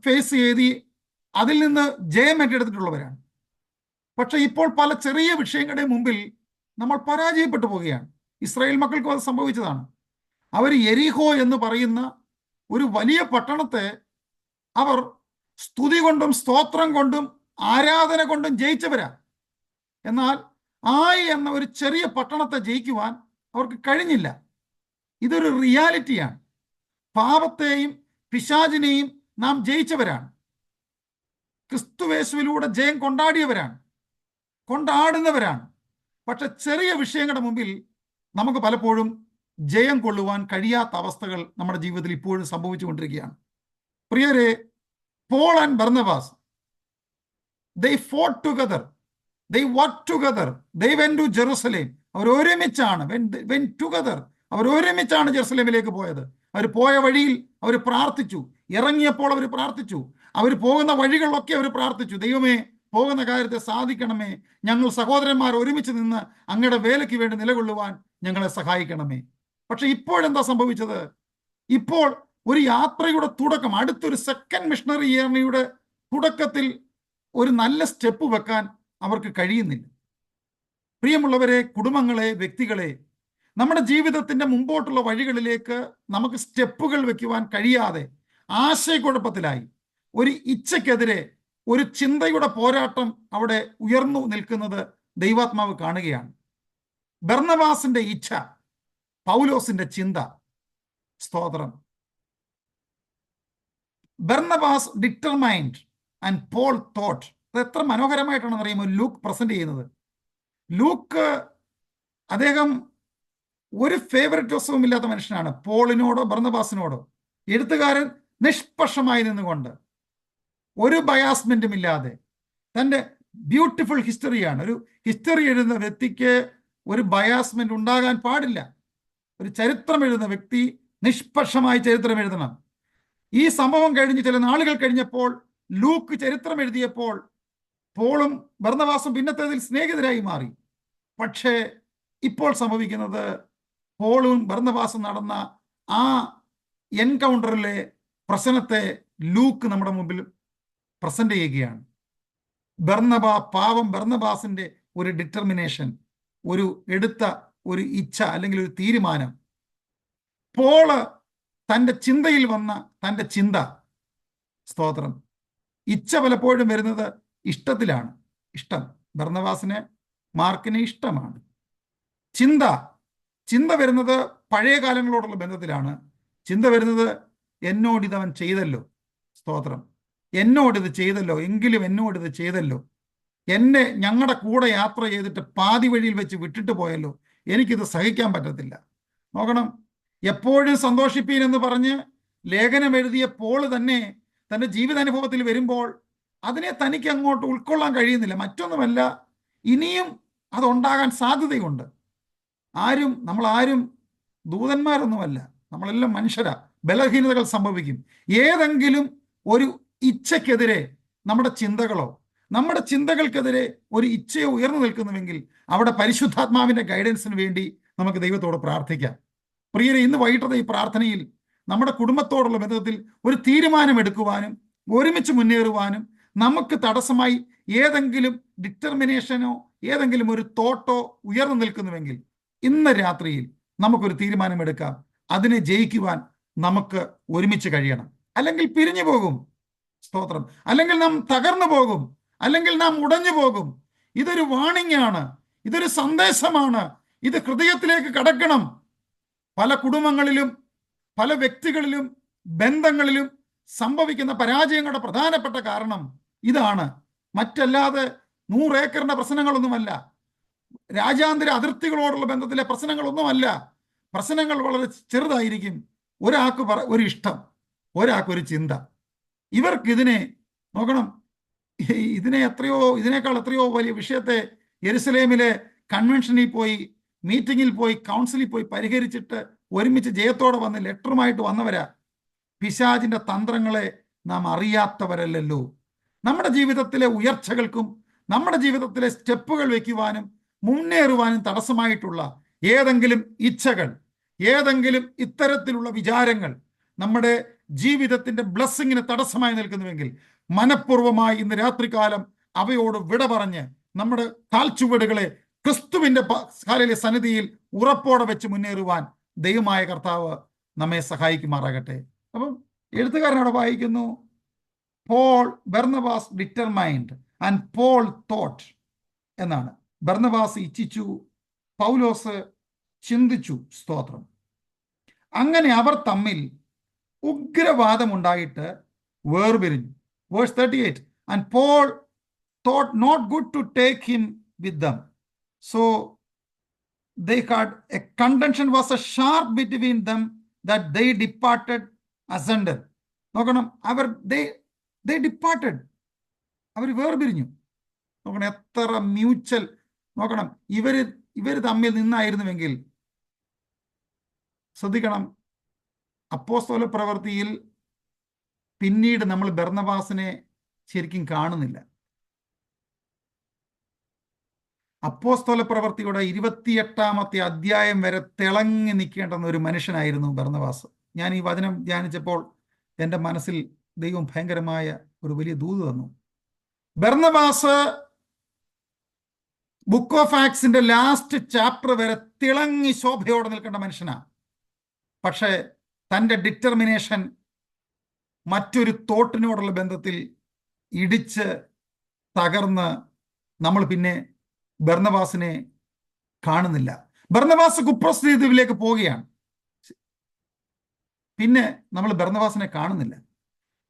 ഫേസ് ചെയ്ത് അതിൽ നിന്ന് ജയം ഏറ്റെടുത്തിട്ടുള്ളവരാണ്. പക്ഷെ ഇപ്പോൾ പല ചെറിയ വിഷയങ്ങളുടെ മുമ്പിൽ നമ്മൾ പരാജയപ്പെട്ടു പോവുകയാണ്. ഇസ്രായേൽ മക്കൾക്കും അത് സംഭവിച്ചതാണ്. അവർ യെരിഹോ എന്ന് പറയുന്ന ഒരു വലിയ പട്ടണത്തെ അവർ സ്തുതി കൊണ്ടും സ്തോത്രം കൊണ്ടും ആരാധന കൊണ്ടും ജയിച്ചവരാ. എന്നാൽ ആയി എന്ന ഒരു ചെറിയ പട്ടണത്തെ ജയിക്കുവാൻ അവർക്ക് കഴിഞ്ഞില്ല. ഇതൊരു റിയാലിറ്റിയാണ്. പാപത്തെയും പിശാചിനെയും നാം ജയിച്ചവരാണ്. ക്രിസ്തുവേശുവിലൂടെ ജയം കൊണ്ടാടുന്നവരാണ്. പക്ഷെ ചെറിയ വിഷയങ്ങളുടെ മുമ്പിൽ നമുക്ക് പലപ്പോഴും ജയം കൊള്ളുവാൻ കഴിയാത്ത അവസ്ഥകൾ നമ്മുടെ ജീവിതത്തിൽ ഇപ്പോഴും സംഭവിച്ചുകൊണ്ടിരിക്കുകയാണ്. പ്രിയരെ, Paul and Barnabas, they fought together, they worked together, they went to Jerusalem. അവർ ഒരുമിച്ചാണ് അവർ ഒരുമിച്ചാണ് ജെറുസലേമിലേക്ക് പോയത്. അവർ പോയ വഴിയിൽ അവർ പ്രാർത്ഥിച്ചു. ഇറങ്ങിയപ്പോൾ അവർ പ്രാർത്ഥിച്ചു. അവർ പോകുന്ന വഴികളിലൊക്കെ അവർ പ്രാർത്ഥിച്ചു. ദൈവമേ, പോകുന്ന കാര്യത്തെ സാധിക്കണമേ, ഞങ്ങൾ സഹോദരന്മാർ ഒരുമിച്ച് നിന്ന് അങ്ങയുടെ വേലയ്ക്ക് വേണ്ടി നിലകൊള്ളുവാൻ ഞങ്ങളെ സഹായിക്കണമേ. പക്ഷെ ഇപ്പോഴെന്താ സംഭവിച്ചത്? ഇപ്പോൾ ഒരു യാത്രയുടെ തുടക്കം, അടുത്തൊരു സെക്കൻഡ് മിഷണറി ജേർണിയുടെ തുടക്കത്തിൽ ഒരു നല്ല സ്റ്റെപ്പ് വെക്കാൻ അവർക്ക് കഴിയുന്നില്ല. പ്രിയമുള്ളവരെ, കുടുംബങ്ങളെ, വ്യക്തികളെ, നമ്മുടെ ജീവിതത്തിന്റെ മുമ്പോട്ടുള്ള വഴികളിലേക്ക് നമുക്ക് സ്റ്റെപ്പുകൾ വെക്കുവാൻ കഴിയാതെ ആശയക്കുഴപ്പത്തിലായി ഒരു ഇച്ഛയ്ക്കെതിരെ ഒരു ചിന്തയുടെ പോരാട്ടം അവിടെ ഉയർന്നു നിൽക്കുന്നത് ദൈവാത്മാവ് കാണുകയാണ്. ബർന്നബാസിന്റെ ഇച്ഛ, പൗലോസിന്റെ ചിന്ത. സ്തോത്രം. Barnabas determined and Paul thought. അത് എത്ര മനോഹരമായിട്ടാണെന്ന് അറിയുമോ ലൂക്ക് പ്രസന്റ് ചെയ്യുന്നത്. ലൂക്ക്, അദ്ദേഹം ഒരു ഫേവറിറ്റോസവും ഇല്ലാത്ത മനുഷ്യനാണ്. പോളിനോടോ ബർന്നബാസിനോടോ എഴുത്തുകാരൻ നിഷ്പക്ഷമായി നിന്നുകൊണ്ട് ഒരു ബയാസ്മെന്റും ഇല്ലാതെ തൻ്റെ ബ്യൂട്ടിഫുൾ ഹിസ്റ്ററിയാണ്. ഒരു ഹിസ്റ്ററി എഴുതുന്ന വ്യക്തിക്ക് ഒരു ബയാസ്മെന്റ് ഉണ്ടാകാൻ പാടില്ല. ഒരു ചരിത്രം എഴുതുന്ന വ്യക്തി നിഷ്പക്ഷമായി ചരിത്രം എഴുതണം. ഈ സംഭവം കഴിഞ്ഞ് ചില നാളുകൾ കഴിഞ്ഞപ്പോൾ ലൂക്ക് ചരിത്രം എഴുതിയപ്പോൾ പോളും ബർന്നബാസും പിന്നത്തേതിൽ സ്നേഹിതരായി മാറി. പക്ഷേ ഇപ്പോൾ സംഭവിക്കുന്നത് പോളും ബർന്നബാസും നടന്ന ആ എൻകൗണ്ടറിലെ പ്രശ്നത്തെ ലൂക്ക് നമ്മുടെ മുമ്പിൽ പ്രസന്റ് ചെയ്യുകയാണ്. ബർന്നബാസിന്റെ ഒരു ഡിറ്റർമിനേഷൻ, ഒരു എടുത്ത ഒരു ഇച്ഛ അല്ലെങ്കിൽ ഒരു തീരുമാനം. പോള് തൻ്റെ ചിന്തയിൽ വന്ന തൻ്റെ ചിന്ത, സ്തോത്രം, ഇച്ഛ പലപ്പോഴും വരുന്നത് ഇഷ്ടത്തിലാണ്. ഇഷ്ടം ബർന്നബാസിന് മാർക്കിന് ഇഷ്ടമാണ്. ചിന്ത വരുന്നത് പഴയ കാലങ്ങളോടുള്ള ബന്ധത്തിലാണ്. ചിന്ത വരുന്നത് എന്നോടിതവൻ ചെയ്തല്ലോ, സ്തോത്രം, എന്നോടിത് ചെയ്തല്ലോ, എങ്കിലും എന്നോടിത് ചെയ്തല്ലോ, ഞങ്ങളുടെ കൂടെ യാത്ര ചെയ്തിട്ട് പാതി വഴിയിൽ വെച്ച് വിട്ടിട്ട് പോയല്ലോ, എനിക്കിത് സഹിക്കാൻ പറ്റത്തില്ല. നോക്കണം, എപ്പോഴും സന്തോഷിപ്പീൻ എന്ന് പറഞ്ഞ് ലേഖനം എഴുതിയ പോൾ തന്നെ തൻ്റെ ജീവിതാനുഭവത്തിൽ വരുമ്പോൾ അതിനെ തനിക്ക് അങ്ങോട്ട് ഉൾക്കൊള്ളാൻ കഴിയുന്നില്ല. മറ്റൊന്നുമല്ല, ഇനിയും അതുണ്ടാകാൻ സാധ്യതയുണ്ട്. നമ്മളാരും ദൂതന്മാരൊന്നുമല്ല, നമ്മളെല്ലാം മനുഷ്യരാ. ബലഹീനതകൾ സംഭവിക്കും. ഏതെങ്കിലും ഒരു ഇച്ഛയ്ക്കെതിരെ നമ്മുടെ ചിന്തകൾക്കെതിരെ ഒരു ഇച്ഛയോ ഉയർന്നു നിൽക്കുന്നുവെങ്കിൽ അവിടെ പരിശുദ്ധാത്മാവിന്റെ ഗൈഡൻസിന് വേണ്ടി നമുക്ക് ദൈവത്തോട് പ്രാർത്ഥിക്കാം. പ്രിയരെ, ഇന്ന് വൈകിട്ടത്തെ ഈ പ്രാർത്ഥനയിൽ നമ്മുടെ കുടുംബത്തോടുള്ള ബന്ധത്തിൽ ഒരു തീരുമാനമെടുക്കുവാനും ഒരുമിച്ച് മുന്നേറുവാനും നമുക്ക് തടസ്സമായി ഏതെങ്കിലും ഡിറ്റർമിനേഷനോ ഏതെങ്കിലും ഒരു തോട്ടോ ഉയർന്നു നിൽക്കുന്നുവെങ്കിൽ ഇന്ന് രാത്രിയിൽ നമുക്കൊരു തീരുമാനമെടുക്കാം. അതിനെ ജയിക്കുവാൻ നമുക്ക് ഒരുമിച്ച് കഴിയണം. അല്ലെങ്കിൽ പിരിഞ്ഞു പോകും, സ്തോത്രം, അല്ലെങ്കിൽ നാം തകർന്നു പോകും, അല്ലെങ്കിൽ നാം ഉടഞ്ഞു പോകും. ഇതൊരു വാണിംഗ് ആണ്, ഇതൊരു സന്ദേശമാണ്. ഇത് ഹൃദയത്തിലേക്ക് കടക്കണം. പല കുടുംബങ്ങളിലും പല വ്യക്തികളിലും ബന്ധങ്ങളിലും സംഭവിക്കുന്ന പരാജയങ്ങളുടെ പ്രധാനപ്പെട്ട കാരണം ഇതാണ്. മറ്റല്ലാതെ 100 ഏക്കറിന്റെ പ്രശ്നങ്ങളൊന്നുമല്ല, രാജ്യാന്തര അതിർത്തികളോടുള്ള ബന്ധത്തിലെ പ്രശ്നങ്ങളൊന്നുമല്ല. പ്രശ്നങ്ങൾ വളരെ ചെറുതായിരിക്കും. ഒരാൾക്ക് ഒരു ഇഷ്ടം, ഒരാൾക്കൊരു ചിന്ത. ഇവർക്കിതിനെ നോക്കണം, ഇതിനേക്കാൾ എത്രയോ വലിയ വിഷയത്തെ യെരുശലേമിലെ കൺവെൻഷനിൽ പോയി, മീറ്റിങ്ങിൽ പോയി, കൗൺസിലിൽ പോയി പരിഹരിച്ചിട്ട് ഒരുമിച്ച് ജയത്തോടെ വന്ന് ലെറ്ററുമായിട്ട് വന്നവരാ. പിശാചിന്റെ തന്ത്രങ്ങളെ നാം അറിയാത്തവരല്ലല്ലോ. നമ്മുടെ ജീവിതത്തിലെ ഉയർച്ചകൾക്കും നമ്മുടെ ജീവിതത്തിലെ സ്റ്റെപ്പുകൾ വയ്ക്കുവാനും മുന്നേറുവാനും തടസ്സമായിട്ടുള്ള ഏതെങ്കിലും ഇച്ഛകൾ, ഏതെങ്കിലും ഇത്തരത്തിലുള്ള വിചാരങ്ങൾ നമ്മുടെ ജീവിതത്തിന്റെ ബ്ലെസ്സിങ്ങിന് തടസ്സമായി നിൽക്കുന്നുവെങ്കിൽ മനഃപൂർവ്വമായി ഇന്ന് രാത്രികാലം അവയോട് വിട പറഞ്ഞ് നമ്മുടെ കാൽച്ചുവടുകളെ ക്രിസ്തുവിന്റെ കാലിലെ സന്നിധിയിൽ ഉറപ്പോടെ വെച്ച് മുന്നേറുവാൻ ദൈവമായ കർത്താവ് നമ്മെ സഹായിക്കുമാറാകട്ടെ. അപ്പം എഴുത്തുകാരനോട് വായിക്കുന്നു, Paul Barnabas determined and Paul thought എന്നാണ്. ബർന്നബാസ് ഇച്ഛിച്ചു, പൗലോസ് ചിന്തിച്ചു, സ്തോത്രം. അങ്ങനെ അവർ തമ്മിൽ ഉഗ്രവാദമുണ്ടായിട്ട് വേർപിരിഞ്ഞു. Verse 38, and Paul thought not good to take him with them, so they had a contention was a sharp between them that they departed asunder. നോക്കണം, they departed, അവർ വേർപിരിഞ്ഞു. നോക്കണം, എത്ര മ്യൂച്വൽ. നോക്കണം, ഇവര് തമ്മിൽ നിന്നായിരുന്നുവെങ്കിൽ ശ്രദ്ധിക്കണം. അപ്പോസ്തല പ്രവൃത്തിയിൽ പിന്നീട് നമ്മൾ ബർന്നബാസിനെ ശരിക്കും കാണുന്നില്ല. അപ്പോസ്തല പ്രവൃത്തിയുടെ 28-ാമത്തെ അധ്യായം വരെ തിളങ്ങി നിൽക്കേണ്ടുന്ന ഒരു മനുഷ്യനായിരുന്നു ബർന്നബാസ്. ഞാൻ ഈ വചനം ധ്യാനിച്ചപ്പോൾ എൻ്റെ മനസ്സിൽ ദൈവം ഭയങ്കരമായ ഒരു വലിയ ദൂത് തന്നു. ബർന്നബാസ് ബുക്ക് ഓഫ് ആക്ട്സിന്റെ ലാസ്റ്റ് ചാപ്റ്റർ വരെ തിളങ്ങി ശോഭയോടെ നിൽക്കേണ്ട മനുഷ്യനാണ്. പക്ഷേ തൻ്റെ ഡിറ്റർമിനേഷൻ മറ്റൊരു തോട്ടിനോടുള്ള ബന്ധത്തിൽ ഇടിച്ച് തകർന്ന് നമ്മൾ പിന്നെ ബർന്നബാസിനെ കാണുന്നില്ല. ബർന്നബാസ് കുപ്രസ് ദ്വീപിലേക്ക് പോവുകയാണ്. പിന്നെ നമ്മൾ ബർന്നബാസിനെ കാണുന്നില്ല.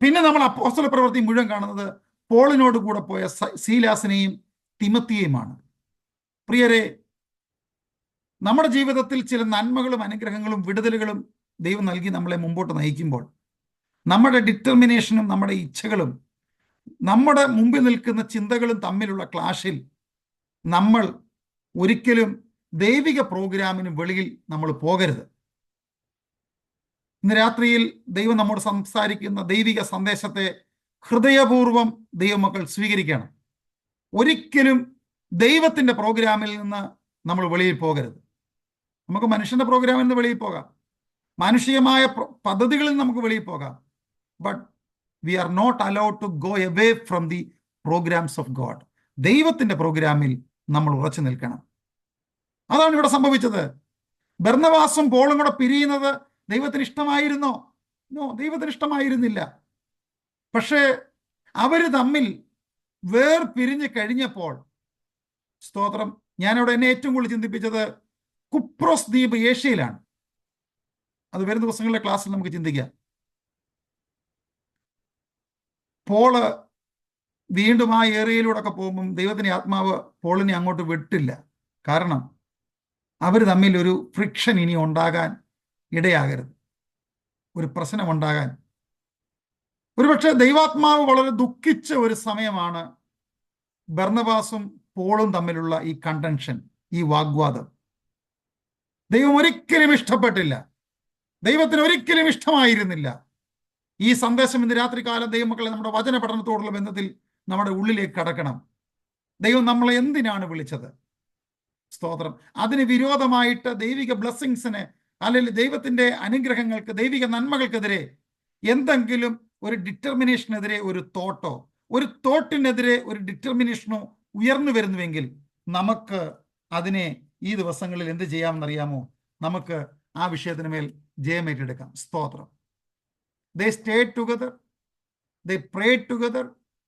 പിന്നെ നമ്മൾ അപ്പോസ്തല പ്രവൃത്തി മുഴുവൻ കാണുന്നത് പോളിനോട് കൂടെ പോയ സീലാസിനെയും തിമത്തിയെയുമാണ്. പ്രിയരെ, നമ്മുടെ ജീവിതത്തിൽ ചില നന്മകളും അനുഗ്രഹങ്ങളും വിടുതലുകളും ദൈവം നൽകി നമ്മളെ മുമ്പോട്ട് നയിക്കുമ്പോൾ നമ്മുടെ ഡിറ്റർമിനേഷനും നമ്മുടെ ഇച്ഛകളും നമ്മുടെ മുമ്പിൽ നിൽക്കുന്ന ചിന്തകളും തമ്മിലുള്ള ക്ലാഷിൽ നമ്മൾ ഒരിക്കലും ദൈവിക പ്രോഗ്രാമിന് വെളിയിൽ നമ്മൾ പോകരുത്. ഇന്ന് രാത്രിയിൽ ദൈവം നമ്മോട് സംസാരിക്കുന്ന ദൈവിക സന്ദേശത്തെ ഹൃദയപൂർവ്വം ദൈവമക്കൾ സ്വീകരിക്കണം. ഒരിക്കലും ദൈവത്തിൻ്റെ പ്രോഗ്രാമിൽ നിന്ന് നമ്മൾ വെളിയിൽ പോകരുത്. നമുക്ക് മനുഷ്യന്റെ പ്രോഗ്രാമിൽ നിന്ന് വെളിയിൽ പോകാം, മാനുഷികമായ പദ്ധതികളിൽ നമുക്ക് വെളിയിൽ പോകാം. But we are not allowed to go away from the programmes of God. ദൈവത്തിൻ്റെ പ്രോഗ്രാമിൽ നമ്മൾ ഉറച്ചു നിൽക്കണം. അതാണ് ഇവിടെ സംഭവിച്ചത്. ബർന്നബാസും പോളും കൂടെ പിരിയുന്നത് ദൈവത്തിന് ഇഷ്ടമായിരുന്നോ? നോ, ദൈവത്തിന് ഇഷ്ടമായിരുന്നില്ല. പക്ഷേ അവർ തമ്മിൽ വേർപിരിഞ്ഞ് കഴിഞ്ഞപ്പോൾ, സ്തോത്രം, ഞാനവിടെ എന്നെ ഏറ്റവും കൂടുതൽ ചിന്തിപ്പിച്ചത് കുപ്രോസ് ദ്വീപ് ഏഷ്യയിലാണ്. അത് വരും ദിവസങ്ങളിലെ ക്ലാസ്സിൽ നമുക്ക് ചിന്തിക്കാം. പോള് വീണ്ടും ആ ഏറിയയിലൂടെ ഒക്കെ പോകുമ്പം ദൈവത്തിൻ്റെ ആത്മാവ് പോളിനെ അങ്ങോട്ട് വിട്ടില്ല. കാരണം അവർ തമ്മിൽ ഒരു ഫ്രിക്ഷൻ ഇനി ഉണ്ടാകാൻ ഇടയാകരുത്, ഒരു പ്രശ്നമുണ്ടാകാൻ. ഒരുപക്ഷെ ദൈവാത്മാവ് വളരെ ദുഃഖിച്ച ഒരു സമയമാണ് ബർന്നബാസും പോളും തമ്മിലുള്ള ഈ കണ്ടൻഷൻ, ഈ വാഗ്വാദം. ദൈവം ഒരിക്കലും ഇഷ്ടപ്പെട്ടില്ല, ദൈവത്തിന് ഒരിക്കലും ഇഷ്ടമായിരുന്നില്ല. ഈ സന്ദേശം ഇന്ന് രാത്രികാലം ദൈവമക്കളെ നമ്മുടെ വചന പഠനത്തോടുള്ള ബന്ധത്തിൽ നമ്മുടെ ഉള്ളിലേക്ക് കടക്കണം. ദൈവം നമ്മളെ എന്തിനാണ് വിളിച്ചത്? സ്തോത്രം. അതിന് വിരോധമായിട്ട് ദൈവിക ബ്ലെസ്സിങ്സിന്, അല്ലെങ്കിൽ ദൈവത്തിൻ്റെ അനുഗ്രഹങ്ങൾക്ക്, ദൈവിക നന്മകൾക്കെതിരെ എന്തെങ്കിലും ഒരു ഡിറ്റർമിനേഷനെതിരെ ഒരു തോട്ടോ, ഒരു തോട്ടിനെതിരെ ഒരു ഡിറ്റർമിനേഷനോ ഉയർന്നു വരുന്നുവെങ്കിൽ നമുക്ക് അതിനെ ഈ ദിവസങ്ങളിൽ എന്ത് ചെയ്യാമെന്നറിയാമോ? നമുക്ക് ആ വിഷയത്തിന് മേൽ ജയമേറ്റെടുക്കാം. സ്തോത്രം. They stayed together, they prayed together,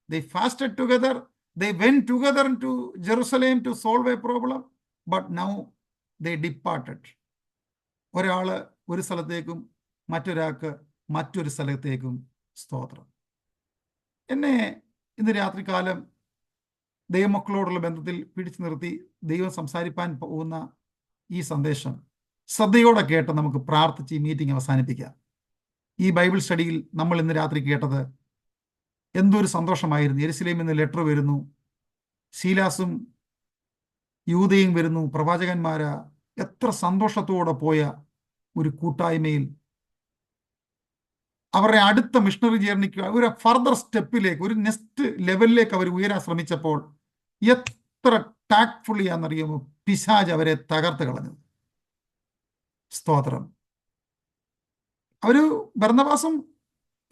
they fasted together, they went together to Jerusalem to solve a problem, but now they departed. ഒരാള് ഒരു സ്ഥലത്തേക്കും മറ്റൊരാൾക്ക് മറ്റൊരു സ്ഥലത്തേക്കും. സ്തോത്രം. എന്നെ ഇന്ന് രാത്രികാലം ദൈവമക്കളോടുള്ള ബന്ധത്തിൽ പിടിച്ചു നിർത്തി ദൈവം സംസാരിപ്പാൻ പോകുന്ന ഈ സന്ദേശം ശ്രദ്ധയോടെ കേട്ട് നമുക്ക് പ്രാർത്ഥിച്ച് ഈ മീറ്റിംഗ് അവസാനിപ്പിക്കാം. ഈ ബൈബിൾ സ്റ്റഡിയിൽ നമ്മൾ ഇന്ന് രാത്രി കേട്ടത് എന്തൊരു സന്തോഷമായിരുന്നു. യെരുശലേമിൽ നിന്ന് ലെറ്റർ വരുന്നു, ശീലാസും യൂദയും വരുന്നു, പ്രവാചകന്മാരാ, എത്ര സന്തോഷത്തോടെ പോയ ഒരു കൂട്ടായ്മയിൽ അവരുടെ അടുത്ത മിഷണറി ജേർണിക്ക് ഒരു ഫർദർ സ്റ്റെപ്പിലേക്ക്, ഒരു നെക്സ്റ്റ് ലെവലിലേക്ക് അവർ ഉയരാൻ ശ്രമിച്ചപ്പോൾ എത്ര ടാക്ട്ഫുള്ളി ആണെന്നറിയുമോ പിശാച് അവരെ തകർത്ത് കളഞ്ഞത്. സ്തോത്രം. ഒരു ബർന്നബാസും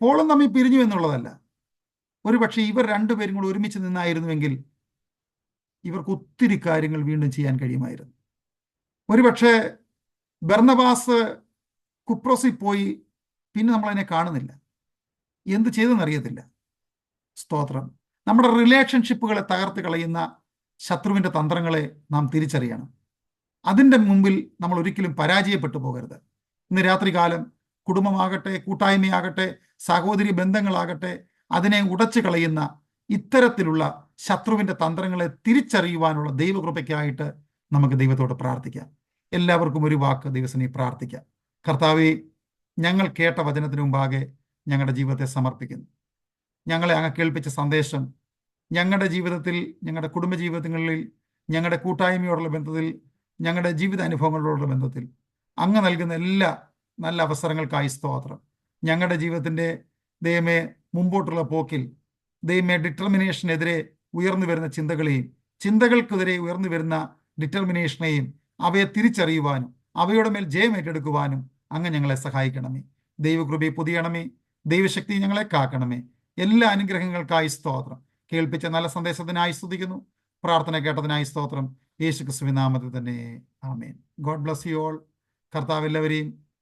പോളും തമ്മിൽ പിരിഞ്ഞു എന്നുള്ളതല്ല, ഒരു പക്ഷേ ഇവർ രണ്ടുപേരും കൂടെ ഒരുമിച്ച് നിന്നായിരുന്നുവെങ്കിൽ ഇവർക്ക് ഒത്തിരി കാര്യങ്ങൾ വീണ്ടും ചെയ്യാൻ കഴിയുമായിരുന്നു. ഒരുപക്ഷെ ബർന്നബാസ് കുപ്രോസിൽ പോയി, പിന്നെ നമ്മളതിനെ കാണുന്നില്ല, എന്ത് ചെയ്തെന്നറിയത്തില്ല. സ്തോത്രം. നമ്മുടെ റിലേഷൻഷിപ്പുകളെ തകർത്ത് കളയുന്ന ശത്രുവിൻ്റെ തന്ത്രങ്ങളെ നാം തിരിച്ചറിയണം. അതിൻ്റെ മുമ്പിൽ നമ്മൾ ഒരിക്കലും പരാജയപ്പെട്ടു പോകരുത്. ഇന്ന് രാത്രികാലം കുടുംബമാകട്ടെ, കൂട്ടായ്മയാകട്ടെ, സഹോദരി ബന്ധങ്ങളാകട്ടെ, അതിനെ ഉടച്ചു കളയുന്ന ഇത്തരത്തിലുള്ള ശത്രുവിൻ്റെ തന്ത്രങ്ങളെ തിരിച്ചറിയുവാനുള്ള ദൈവകൃപയ്ക്കായിട്ട് നമുക്ക് ദൈവത്തോട് പ്രാർത്ഥിക്കാം. എല്ലാവർക്കും ഒരു വാക്ക് ദൈവസനെ പ്രാർത്ഥിക്കാം. കർത്താവേ, ഞങ്ങൾ കേട്ട വചനത്തിന് മുമ്പാകെ ഞങ്ങളുടെ ജീവിതത്തെ സമർപ്പിക്കുന്നു. ഞങ്ങളെ അങ്ങ് കേൾപ്പിച്ച സന്ദേശം ഞങ്ങളുടെ ജീവിതത്തിൽ, ഞങ്ങളുടെ കുടുംബജീവിതങ്ങളിൽ, ഞങ്ങളുടെ കൂട്ടായ്മയോടുള്ള ബന്ധത്തിൽ, ഞങ്ങളുടെ ജീവിത അനുഭവങ്ങളോടുള്ള ബന്ധത്തിൽ അങ്ങ് നൽകുന്ന എല്ലാ നല്ല അവസരങ്ങൾക്കായി സ്തോത്രം. ഞങ്ങളുടെ ജീവിതത്തിൻ്റെ ദൈവമേ മുമ്പോട്ടുള്ള പോക്കിൽ ദൈവമേ ഡിറ്റർമിനേഷനെതിരെ ഉയർന്നു വരുന്ന ചിന്തകളെയും, ചിന്തകൾക്കെതിരെ ഉയർന്നു വരുന്ന ഡിറ്റർമിനേഷനെയും അവയെ തിരിച്ചറിയുവാനും അവയുടെ മേൽ ജയം ഏറ്റെടുക്കുവാനും അങ്ങ് ഞങ്ങളെ സഹായിക്കണമേ. ദൈവകൃപയെ പൊതിയണമേ, ദൈവശക്തി ഞങ്ങളെ കാക്കണമേ. എല്ലാ അനുഗ്രഹങ്ങൾക്കായി സ്തോത്രം. കേൾപ്പിച്ച നല്ല സന്ദേശത്തിനായി സ്തുതിക്കുന്നു. പ്രാർത്ഥന കേട്ടതിനായി സ്തോത്രം. യേശു ക്രിസ്തുവിൻ നാമത്തിൽ തന്നെ ആമേൻ. God bless you all. കർത്താവ് എല്ലാവരെയും